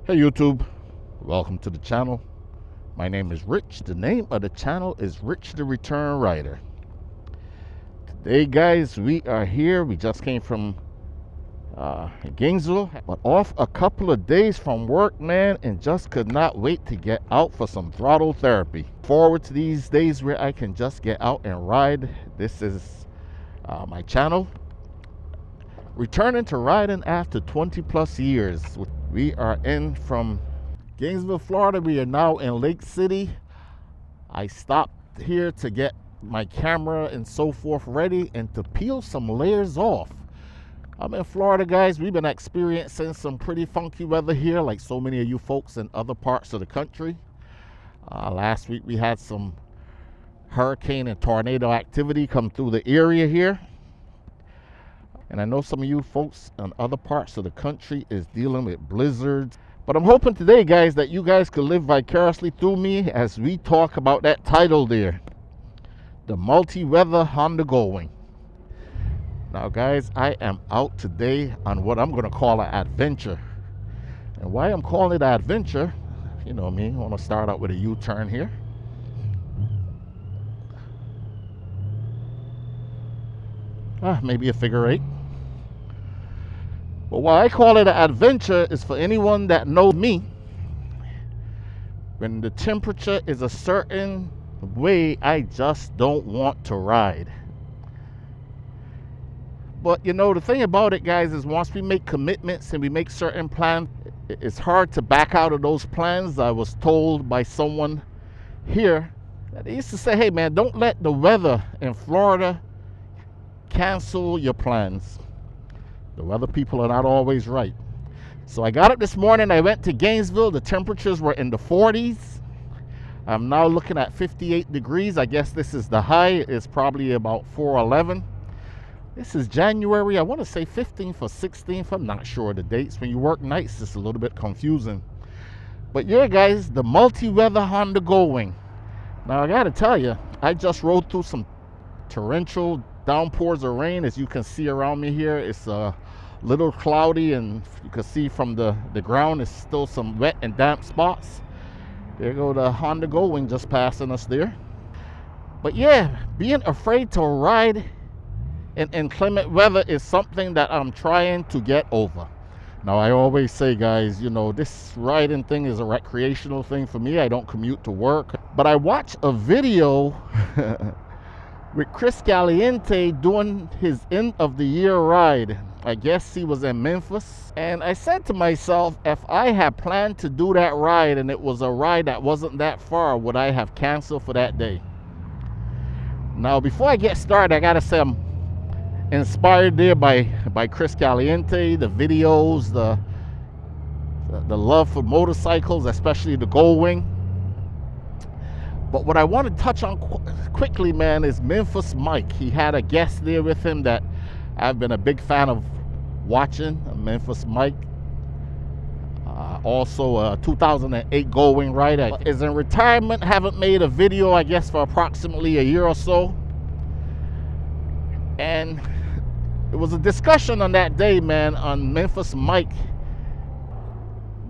Hey YouTube, welcome to the channel. My name is Rich. The name of the channel is Rich the Return Rider. Today guys, we are here. We just came from Gainesville, but off a couple of days from work, man, and just could not wait to get out for some throttle therapy. Forward to these days where I can just get out and ride. This is my channel. Returning to riding after 20 plus years. We are in from Gainesville, Florida. We are now in Lake City. I stopped here to get my camera and so forth ready and to peel some layers off. I'm in Florida, guys. We've been experiencing some pretty funky weather here, like so many of you folks in other parts of the country. Last week we had some hurricane and tornado activity come through the area here. And I know some of you folks in other parts of the country is dealing with blizzards. But I'm hoping today, guys, that you guys could live vicariously through me as we talk about that title there. The multi-weather Honda Goldwing. Now, guys, I am out today on what I'm going to call an adventure. And why I'm calling it an adventure, you know me, I want to start out with a U-turn here. Maybe a figure eight. But why I call it an adventure is for anyone that knows me. When the temperature is a certain way, I just don't want to ride. But you know, the thing about it, guys, is once we make commitments and we make certain plans, it's hard to back out of those plans. I was told by someone here that they used to say, hey man, don't let the weather in Florida cancel your plans. The weather people are not always right. So I got up this morning, I went to Gainesville. The temperatures were in the 40s. I'm now looking at 58 degrees. I guess this is the high. It's probably about 411. This is January, I want to say 15th or 16th. I'm not sure of the dates. When you work nights, it's a little bit confusing. But yeah, guys, the multi-weather Honda Goldwing. Now, I got to tell you, I just rode through some torrential downpours of rain. As you can see around me here, it's a little cloudy, and you can see from the ground is still some wet and damp spots. There go the Honda Goldwing just passing us there. But yeah, being afraid to ride in inclement weather is something that I'm trying to get over. Now, I always say, guys, you know, this riding thing is a recreational thing for me. I don't commute to work, but I watch a video with Chris Caliente doing his end of the year ride. I guess he was in Memphis. And I said to myself, if I had planned to do that ride and it was a ride that wasn't that far, would I have canceled for that day? Now, before I get started, I gotta say I'm inspired there by Chris Caliente, the videos, the love for motorcycles, especially the Goldwing. But what I want to touch on quickly, man, is Memphis Mike. He had a guest there with him that I've been a big fan of watching, Memphis Mike. Also a 2008 Goldwing rider. Is in retirement, haven't made a video, I guess, for approximately a year or so. And it was a discussion on that day, man, on Memphis Mike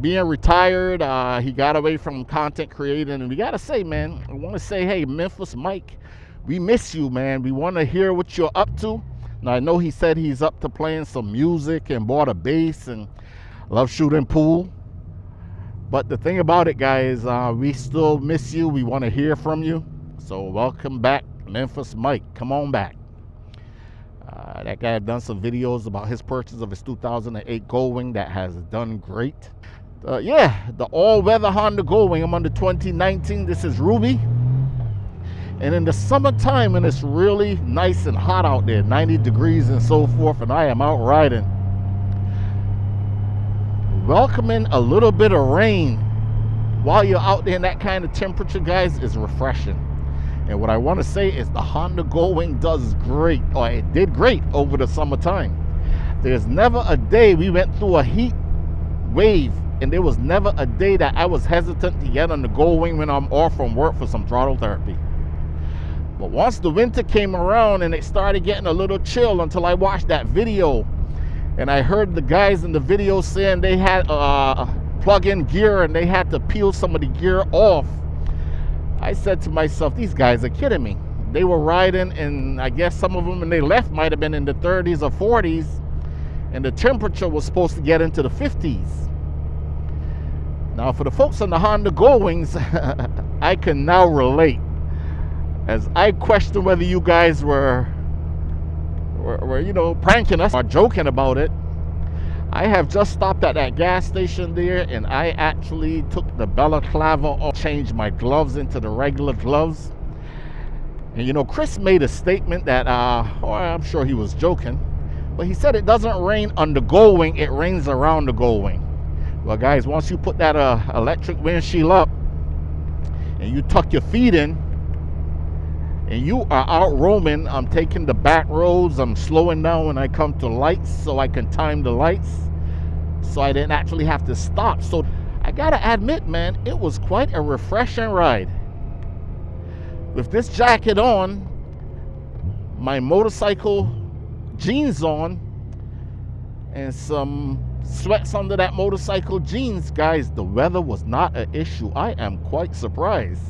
being retired. He got away from content creating, and we gotta say, man, I want to say, hey, Memphis Mike, we miss you, man. We want to hear what you're up to. Now, I know he said he's up to playing some music and bought a bass and love shooting pool. But the thing about it, guys, we still miss you. We want to hear from you. So welcome back, Memphis Mike. Come on back. That guy had done some videos about his purchase of his 2008 Goldwing that has done great. Yeah, the all-weather Honda Goldwing. I'm on the 2019. This is Ruby. And in the summertime, when it's really nice and hot out there, 90 degrees and so forth, and I am out riding, welcoming a little bit of rain while you're out there in that kind of temperature, guys, is refreshing. And what I want to say is the Honda Goldwing does great, or it did great over the summertime. There's never a day we went through a heat wave, and there was never a day that I was hesitant to get on the Goldwing when I'm off from work for some throttle therapy. But once the winter came around and it started getting a little chill, until I watched that video and I heard the guys in the video saying they had plug-in gear and they had to peel some of the gear off. I said to myself, these guys are kidding me. They were riding, and I guess some of them when they left might have been in the 30s or 40s, and the temperature was supposed to get into the 50s. Now for the folks on the Honda Goldwings, I can now relate, as I question whether you guys were you know, pranking us or joking about it. I have just stopped at that gas station there, and I actually took the balaclava off, changed my gloves into the regular gloves. And you know, Chris made a statement that, or I'm sure he was joking, but he said it doesn't rain on the Goldwing, it rains around the Goldwing. Well guys, once you put that electric windshield up and you tuck your feet in and you are out roaming, I'm taking the back roads, I'm slowing down when I come to lights so I can time the lights, so I didn't actually have to stop. So I gotta admit, man, it was quite a refreshing ride. With this jacket on, my motorcycle jeans on, and some sweats under that motorcycle jeans, guys, the weather was not an issue. I am quite surprised.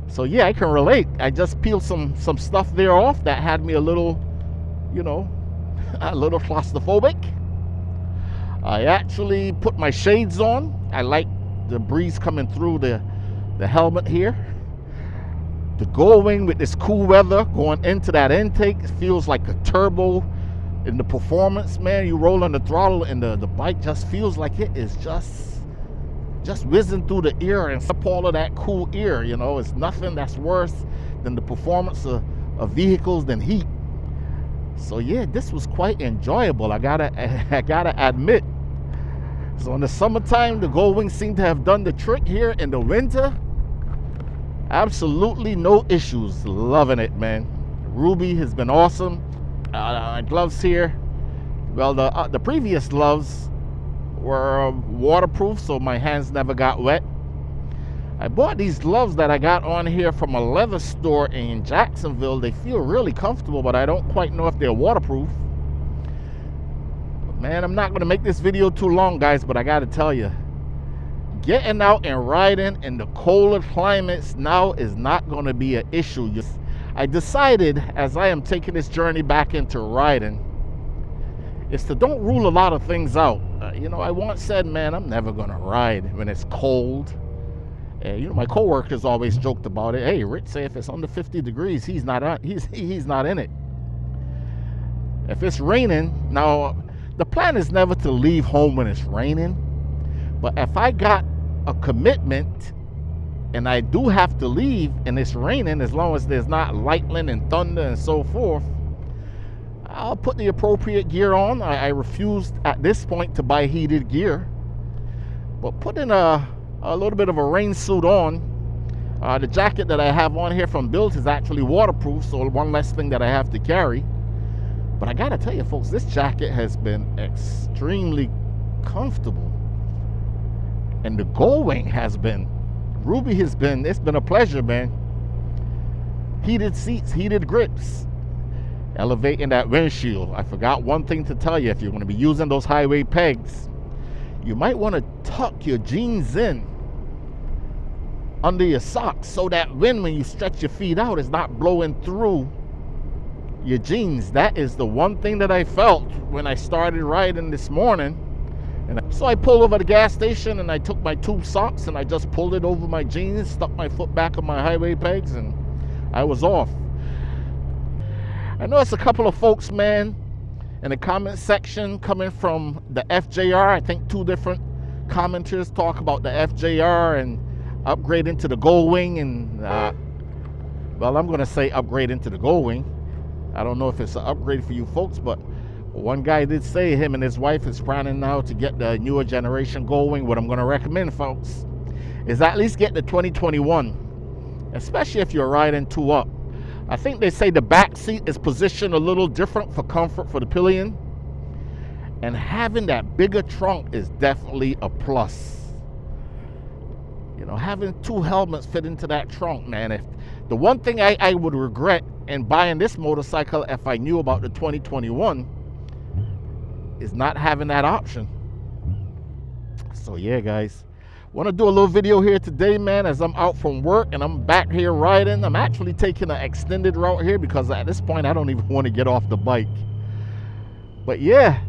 So yeah, I can relate. I just peeled some stuff there off that had me a little, you know, a little claustrophobic. I actually put my shades on. I like the breeze coming through the helmet here. The Goldwing with this cool weather going into that intake feels like a turbo in the performance, man. You roll on the throttle and the bike just feels like it is just whizzing through the ear and up all of that cool ear, you know. It's nothing that's worse than the performance of vehicles than heat. So yeah, this was quite enjoyable, I gotta admit. So in the summertime, the Goldwing seemed to have done the trick. Here in the winter, absolutely no issues. Loving it, man. Ruby has been awesome. Gloves here, well, the previous gloves were waterproof, so my hands never got wet. I bought these gloves that I got on here from a leather store in Jacksonville. They feel really comfortable, but I don't quite know if they're waterproof. But man, I'm not going to make this video too long, guys, but I got to tell you, getting out and riding in the colder climates now is not going to be an issue. I decided, as I am taking this journey back into riding, is to don't rule a lot of things out. You know, I once said, man, I'm never going to ride when it's cold. You know, my coworkers always joked about it. Hey, Rich, say if it's under 50 degrees, he's not in it. If it's raining, now the plan is never to leave home when it's raining. But if I got a commitment and I do have to leave and it's raining, as long as there's not lightning and thunder and so forth, I'll put the appropriate gear on. I refused at this point to buy heated gear, but putting a little bit of a rain suit on. The jacket that I have on here from Built is actually waterproof, so one less thing that I have to carry. But I gotta tell you folks, this jacket has been extremely comfortable, and the Goldwing has been, Ruby has been, it's been a pleasure, man. Heated seats, heated grips, elevating that windshield. I forgot one thing to tell you. If you're going to be using those highway pegs, you might want to tuck your jeans in under your socks so that when you stretch your feet out, it's not blowing through your jeans. That is the one thing that I felt when I started riding this morning. And so I pulled over the gas station and I took my tube socks and I just pulled it over my jeans, stuck my foot back on my highway pegs, and I was off. I know it's a couple of folks, man, in the comment section coming from the FJR. I think 2 different commenters talk about the FJR and upgrading to the Goldwing, and well, I'm going to say upgrade into the Goldwing. I don't know if it's an upgrade for you folks, but one guy did say him and his wife is planning now to get the newer generation Goldwing. What I'm going to recommend, folks, is at least get the 2021, especially if you're riding 2 up. I think they say the back seat is positioned a little different for comfort for the pillion, and having that bigger trunk is definitely a plus. You know, having 2 helmets fit into that trunk, man. If the one thing I would regret in buying this motorcycle if I knew about the 2021 is not having that option. So yeah, guys, want to do a little video here today, man, as I'm out from work and I'm back here riding. I'm actually taking an extended route here because at this point I don't even want to get off the bike. But yeah,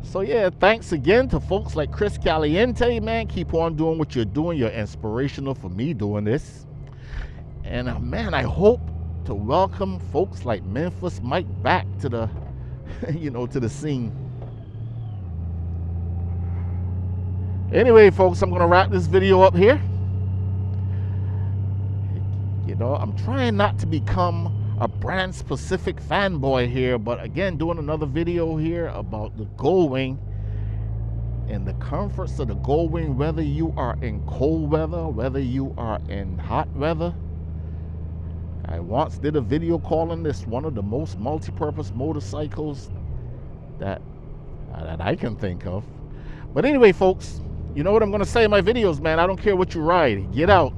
so yeah, thanks again to folks like Chris Caliente, man. Keep on doing what you're doing. You're inspirational for me doing this. And man, I hope to welcome folks like Memphis Mike back to the to the scene. Anyway, folks, I'm gonna wrap this video up here. I'm trying not to become a brand specific fanboy here, but again, doing another video here about the Goldwing and the comforts of the Goldwing, whether you are in cold weather, whether you are in hot weather. I once did a video calling this one of the most multi-purpose motorcycles that I can think of. But anyway, folks, you know what I'm going to say in my videos, man. I don't care what you ride. Get out.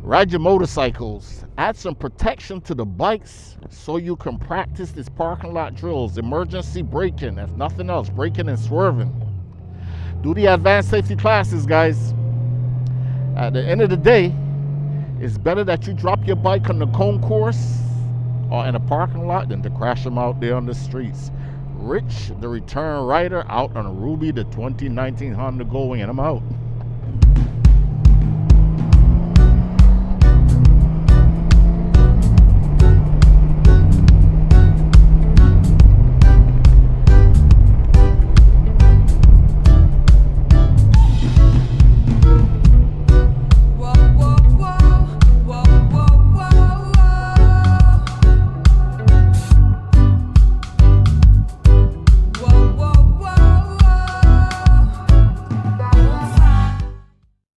Ride your motorcycles. Add some protection to the bikes so you can practice these parking lot drills. Emergency braking, if nothing else. Braking and swerving. Do the advanced safety classes, guys. At the end of the day, it's better that you drop your bike on the concourse or in a parking lot than to crash them out there on the streets. Rich, the return rider, out on a Ruby, the 2019 Honda Goldwing, and I'm out.